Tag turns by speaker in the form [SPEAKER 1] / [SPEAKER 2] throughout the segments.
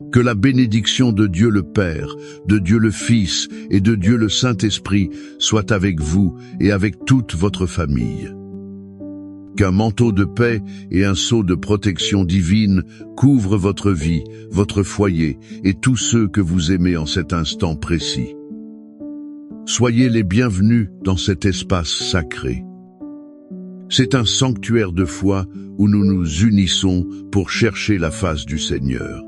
[SPEAKER 1] Que la bénédiction de Dieu le Père, de Dieu le Fils et de Dieu le Saint-Esprit soit avec vous et avec toute votre famille. Qu'un manteau de paix et un sceau de protection divine couvrent votre vie, votre foyer et tous ceux que vous aimez en cet instant précis. Soyez les bienvenus dans cet espace sacré. C'est un sanctuaire de foi où nous nous unissons pour chercher la face du Seigneur.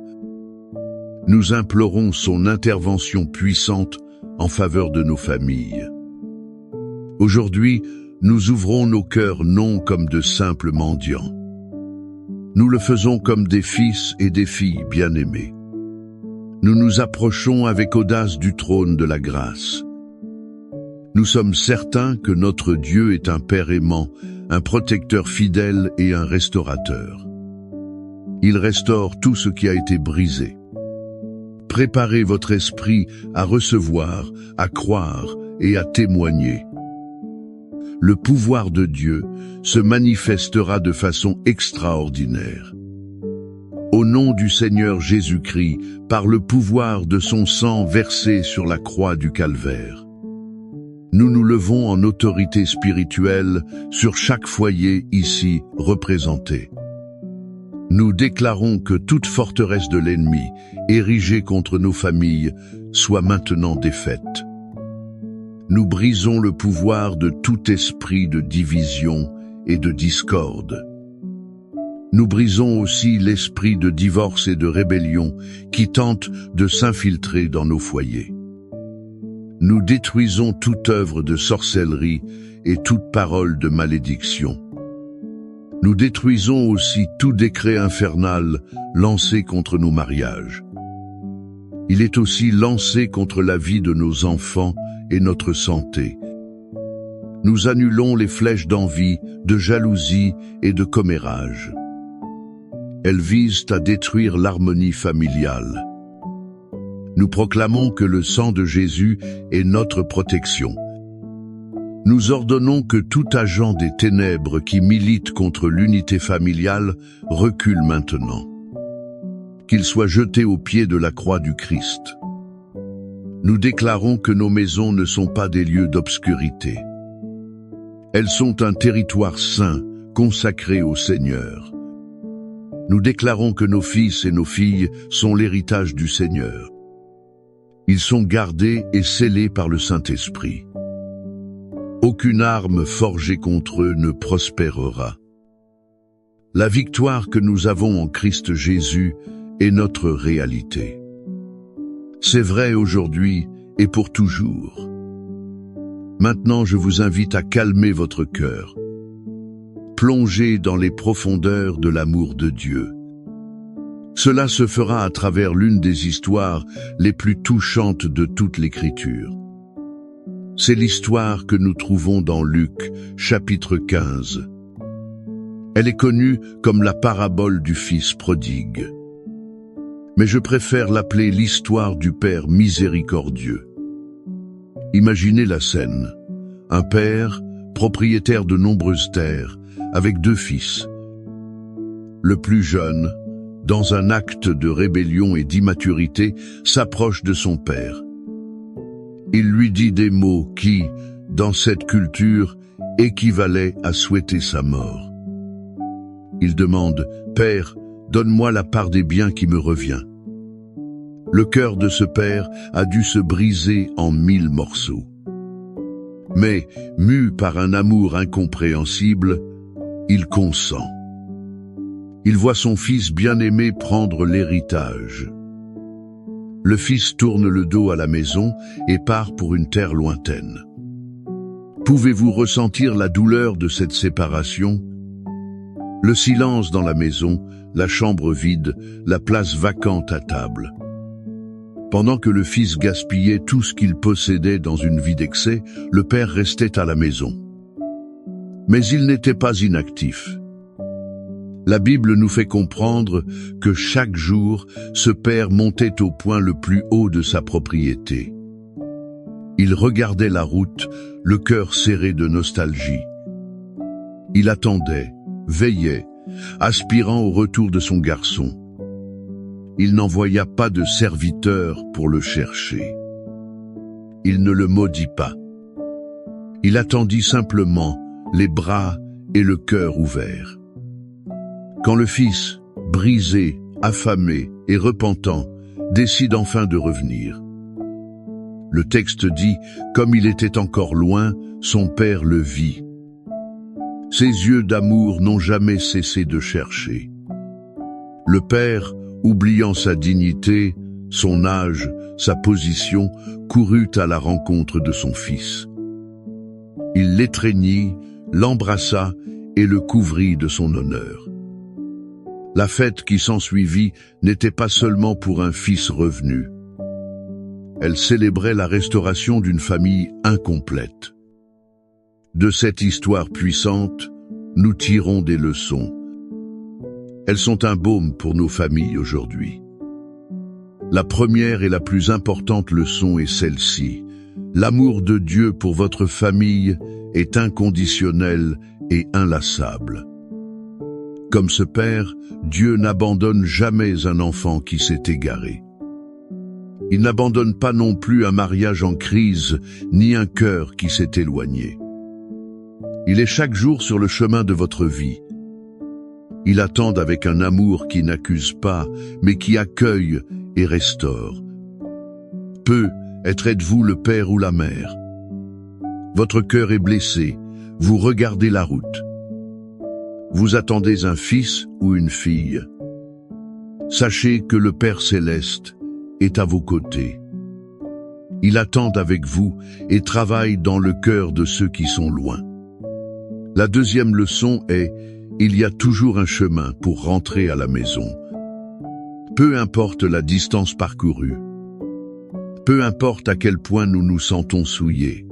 [SPEAKER 1] Nous implorons son intervention puissante en faveur de nos familles. Aujourd'hui, nous ouvrons nos cœurs non comme de simples mendiants. Nous le faisons comme des fils et des filles bien-aimés. Nous nous approchons avec audace du trône de la grâce. Nous sommes certains que notre Dieu est un Père aimant, un protecteur fidèle et un restaurateur. Il restaure tout ce qui a été brisé. Préparez votre esprit à recevoir, à croire et à témoigner. Le pouvoir de Dieu se manifestera de façon extraordinaire. Au nom du Seigneur Jésus-Christ, par le pouvoir de son sang versé sur la croix du Calvaire. Nous nous levons en autorité spirituelle sur chaque foyer ici représenté. Nous déclarons que toute forteresse de l'ennemi, érigée contre nos familles, soit maintenant défaite. Nous brisons le pouvoir de tout esprit de division et de discorde. Nous brisons aussi l'esprit de divorce et de rébellion qui tente de s'infiltrer dans nos foyers. Nous détruisons toute œuvre de sorcellerie et toute parole de malédiction. Nous détruisons aussi tout décret infernal lancé contre nos mariages. Il est aussi lancé contre la vie de nos enfants et notre santé. Nous annulons les flèches d'envie, de jalousie et de commérage. Elles visent à détruire l'harmonie familiale. Nous proclamons que le sang de Jésus est notre protection. Nous ordonnons que tout agent des ténèbres qui milite contre l'unité familiale recule maintenant. Qu'il soit jeté aux pieds de la croix du Christ. Nous déclarons que nos maisons ne sont pas des lieux d'obscurité. Elles sont un territoire saint, consacré au Seigneur. Nous déclarons que nos fils et nos filles sont l'héritage du Seigneur. Ils sont gardés et scellés par le Saint-Esprit. Aucune arme forgée contre eux ne prospérera. La victoire que nous avons en Christ Jésus est notre réalité. C'est vrai aujourd'hui et pour toujours. Maintenant, je vous invite à calmer votre cœur. Plongez dans les profondeurs de l'amour de Dieu. Cela se fera à travers l'une des histoires les plus touchantes de toute l'Écriture. C'est l'histoire que nous trouvons dans Luc, chapitre 15. Elle est connue comme la parabole du fils prodigue. Mais je préfère l'appeler l'histoire du Père miséricordieux. Imaginez la scène. Un père, propriétaire de nombreuses terres, avec 2 fils. Le plus jeune, dans un acte de rébellion et d'immaturité, s'approche de son père. Il lui dit des mots qui, dans cette culture, équivalaient à souhaiter sa mort. Il demande « Père, donne-moi la part des biens qui me revient. » Le cœur de ce père a dû se briser en 1000 morceaux. Mais, mu par un amour incompréhensible, il consent. Il voit son fils bien-aimé prendre l'héritage. Le fils tourne le dos à la maison et part pour une terre lointaine. Pouvez-vous ressentir la douleur de cette séparation? Le silence dans la maison, la chambre vide, la place vacante à table. Pendant que le fils gaspillait tout ce qu'il possédait dans une vie d'excès, le père restait à la maison. Mais il n'était pas inactif. La Bible nous fait comprendre que chaque jour, ce père montait au point le plus haut de sa propriété. Il regardait la route, le cœur serré de nostalgie. Il attendait, veillait, aspirant au retour de son garçon. il n'envoya pas de serviteur pour le chercher. Il ne le maudit pas. Il attendit simplement, les bras et le cœur ouverts. Quand le fils, brisé, affamé et repentant, décide enfin de revenir. Le texte dit, comme il était encore loin, son père le vit. Ses yeux d'amour n'ont jamais cessé de chercher. Le père, oubliant sa dignité, son âge, sa position, courut à la rencontre de son fils. Il l'étreignit, l'embrassa et le couvrit de son honneur. La fête qui s'ensuivit n'était pas seulement pour un fils revenu. Elle célébrait la restauration d'une famille incomplète. De cette histoire puissante, nous tirons des leçons. Elles sont un baume pour nos familles aujourd'hui. La première et la plus importante leçon est celle-ci. L'amour de Dieu pour votre famille est inconditionnel et inlassable. Comme ce père, Dieu n'abandonne jamais un enfant qui s'est égaré. Il n'abandonne pas non plus un mariage en crise, ni un cœur qui s'est éloigné. Il est chaque jour sur le chemin de votre vie. Il attend avec un amour qui n'accuse pas, mais qui accueille et restaure. Peu êtes-vous le père ou la mère. Votre cœur est blessé, vous regardez la route. Vous attendez un fils ou une fille. Sachez que le Père céleste est à vos côtés. Il attend avec vous et travaille dans le cœur de ceux qui sont loin. La deuxième leçon est, il y a toujours un chemin pour rentrer à la maison. Peu importe la distance parcourue. Peu importe à quel point nous nous sentons souillés.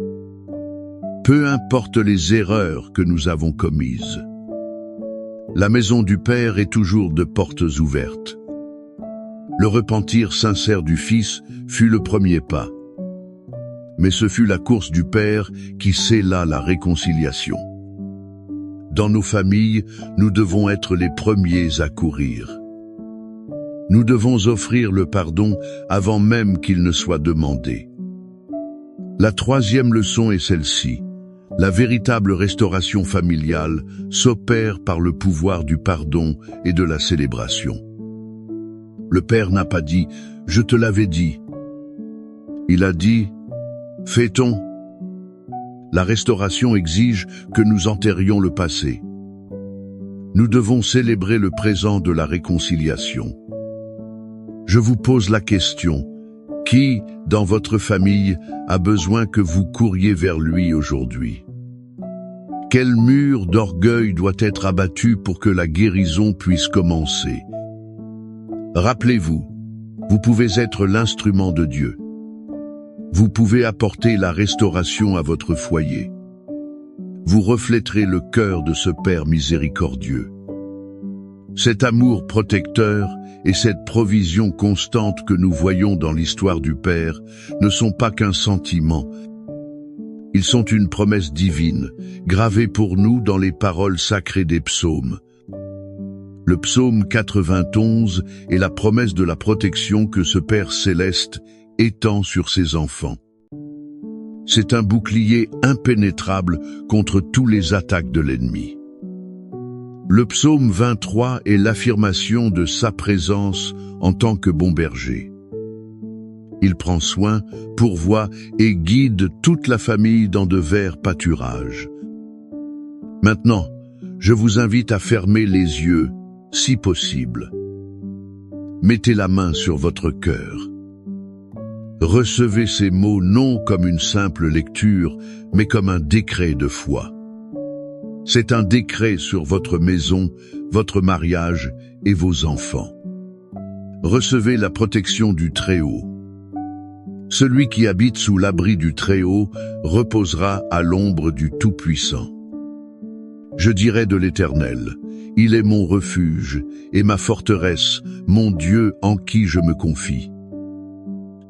[SPEAKER 1] Peu importe les erreurs que nous avons commises. La maison du Père est toujours de portes ouvertes. Le repentir sincère du Fils fut le premier pas. Mais ce fut la course du Père qui scella la réconciliation. Dans nos familles, nous devons être les premiers à courir. Nous devons offrir le pardon avant même qu'il ne soit demandé. La troisième leçon est celle-ci. La véritable restauration familiale s'opère par le pouvoir du pardon et de la célébration. Le Père n'a pas dit « je te l'avais dit ». Il a dit « fais-t-on ». La restauration exige que nous enterrions le passé. Nous devons célébrer le présent de la réconciliation. Je vous pose la question, qui, dans votre famille, a besoin que vous couriez vers lui aujourd'hui? Quel mur d'orgueil doit être abattu pour que la guérison puisse commencer? Rappelez-vous, vous pouvez être l'instrument de Dieu. Vous pouvez apporter la restauration à votre foyer. Vous reflèterez le cœur de ce Père miséricordieux. Cet amour protecteur et cette provision constante que nous voyons dans l'histoire du Père ne sont pas qu'un sentiment. Ils sont une promesse divine, gravée pour nous dans les paroles sacrées des psaumes. Le psaume 91 est la promesse de la protection que ce Père céleste étend sur ses enfants. C'est un bouclier impénétrable contre tous les attaques de l'ennemi. Le psaume 23 est l'affirmation de sa présence en tant que bon berger. Il prend soin, pourvoit et guide toute la famille dans de verts pâturages. Maintenant, je vous invite à fermer les yeux, si possible. Mettez la main sur votre cœur. Recevez ces mots non comme une simple lecture, mais comme un décret de foi. C'est un décret sur votre maison, votre mariage et vos enfants. Recevez la protection du Très-Haut. Celui qui habite sous l'abri du Très-Haut reposera à l'ombre du Tout-Puissant. Je dirai de l'Éternel, il est mon refuge et ma forteresse, mon Dieu en qui je me confie.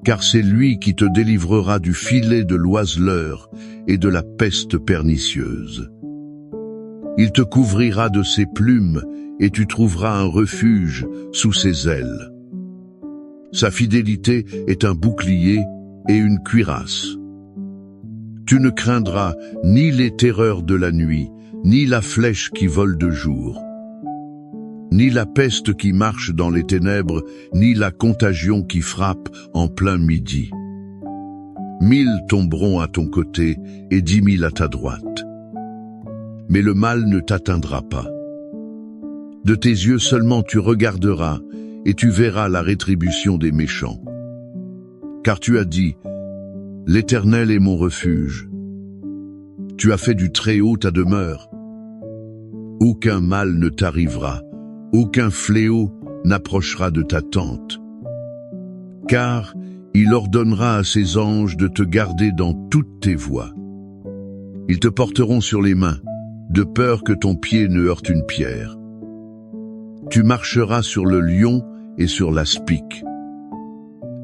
[SPEAKER 1] Car c'est lui qui te délivrera du filet de l'oiseleur et de la peste pernicieuse. Il te couvrira de ses plumes et tu trouveras un refuge sous ses ailes. Sa fidélité est un bouclier et une cuirasse. Tu ne craindras ni les terreurs de la nuit, ni la flèche qui vole de jour, ni la peste qui marche dans les ténèbres, ni la contagion qui frappe en plein midi. 1000 tomberont à ton côté et 10 000 à ta droite. Mais le mal ne t'atteindra pas. De tes yeux seulement tu regarderas et tu verras la rétribution des méchants. Car tu as dit, l'Éternel est mon refuge. Tu as fait du Très-Haut ta demeure. Aucun mal ne t'arrivera, aucun fléau n'approchera de ta tente. Car il ordonnera à ses anges de te garder dans toutes tes voies. Ils te porteront sur les mains, de peur que ton pied ne heurte une pierre. Tu marcheras sur le lion et sur l'aspic.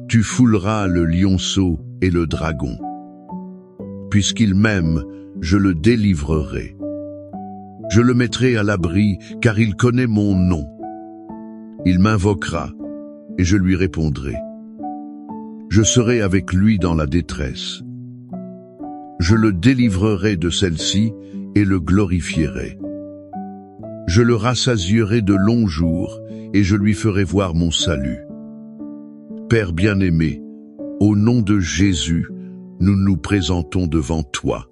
[SPEAKER 1] Tu fouleras le lionceau et le dragon. Puisqu'il m'aime, je le délivrerai. Je le mettrai à l'abri, car il connaît mon nom. Il m'invoquera, et je lui répondrai. Je serai avec lui dans la détresse. Je le délivrerai de celle-ci et le glorifierai. Je le rassasierai de longs jours, et je lui ferai voir mon salut. Père bien-aimé, au nom de Jésus, nous nous présentons devant toi.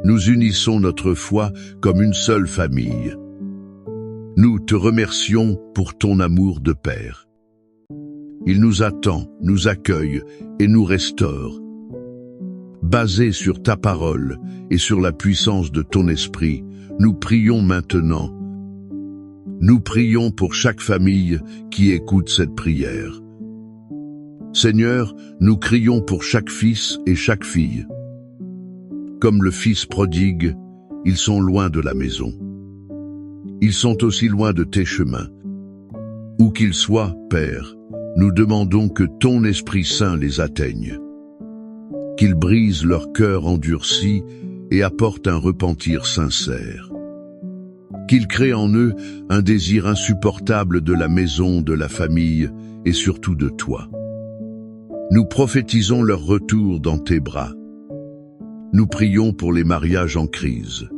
[SPEAKER 1] Nous unissons notre foi comme une seule famille. Nous te remercions pour ton amour de Père. Il nous attend, nous accueille et nous restaure. Basés sur ta parole et sur la puissance de ton esprit, nous prions maintenant. Nous prions pour chaque famille qui écoute cette prière. Seigneur, nous crions pour chaque fils et chaque fille. Comme le fils prodigue, ils sont loin de la maison. Ils sont aussi loin de tes chemins. Où qu'ils soient, Père, nous demandons que ton Esprit Saint les atteigne. Qu'il brise leur cœur endurci et apporte un repentir sincère. Qu'il crée en eux un désir insupportable de la maison, de la famille et surtout de toi. Nous prophétisons leur retour dans tes bras. Nous prions pour les mariages en crise.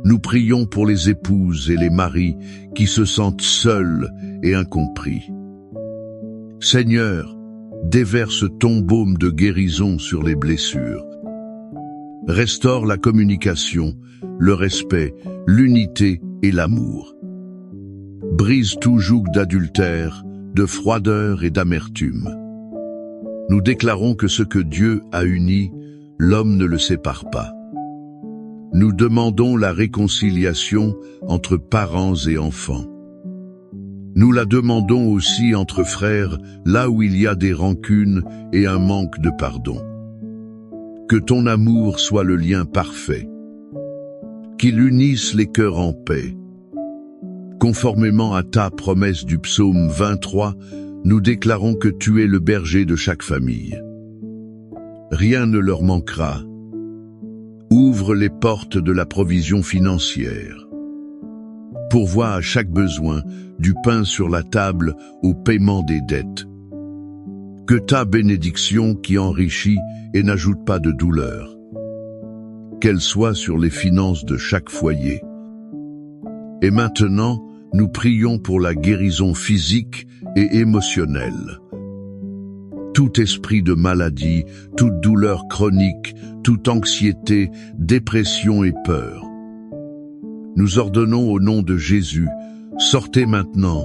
[SPEAKER 1] Nous prions pour les épouses et les maris qui se sentent seuls et incompris. Seigneur, déverse ton baume de guérison sur les blessures. Restaure la communication, le respect, l'unité et l'amour. Brise tout joug d'adultère, de froideur et d'amertume. Nous déclarons que ce que Dieu a uni, l'homme ne le sépare pas. Nous demandons la réconciliation entre parents et enfants. Nous la demandons aussi entre frères, là où il y a des rancunes et un manque de pardon. Que ton amour soit le lien parfait. Qu'il unisse les cœurs en paix. Conformément à ta promesse du psaume 23, nous déclarons que tu es le berger de chaque famille. Rien ne leur manquera. Ouvre les portes de la provision financière. Pourvois à chaque besoin, du pain sur la table au paiement des dettes. Que ta bénédiction qui enrichit et n'ajoute pas de douleur. Qu'elle soit sur les finances de chaque foyer. Et maintenant, nous prions pour la guérison physique et émotionnelle. Tout esprit de maladie, toute douleur chronique, toute anxiété, dépression et peur. Nous ordonnons au nom de Jésus, sortez maintenant.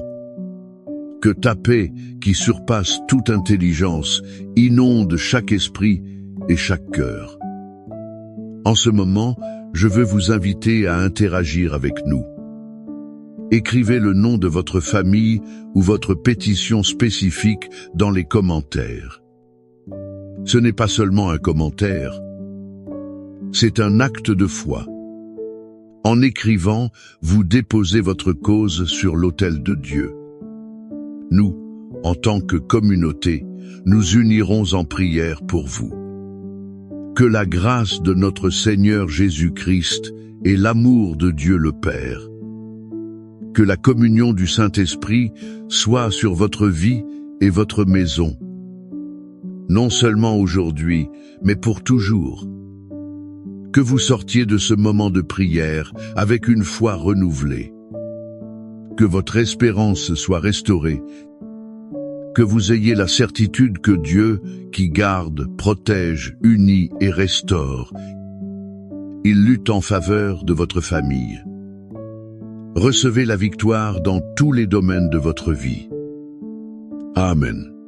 [SPEAKER 1] Que ta paix, qui surpasse toute intelligence, inonde chaque esprit et chaque cœur. En ce moment, je veux vous inviter à interagir avec nous. Écrivez le nom de votre famille ou votre pétition spécifique dans les commentaires. Ce n'est pas seulement un commentaire, c'est un acte de foi. En écrivant, vous déposez votre cause sur l'autel de Dieu. Nous, en tant que communauté, nous unirons en prière pour vous. Que la grâce de notre Seigneur Jésus-Christ et l'amour de Dieu le Père, que la communion du Saint-Esprit soit sur votre vie et votre maison, non seulement aujourd'hui, mais pour toujours. Que vous sortiez de ce moment de prière avec une foi renouvelée. Que votre espérance soit restaurée. Que vous ayez la certitude que Dieu, qui garde, protège, unit et restaure, il lutte en faveur de votre famille. Recevez la victoire dans tous les domaines de votre vie. Amen.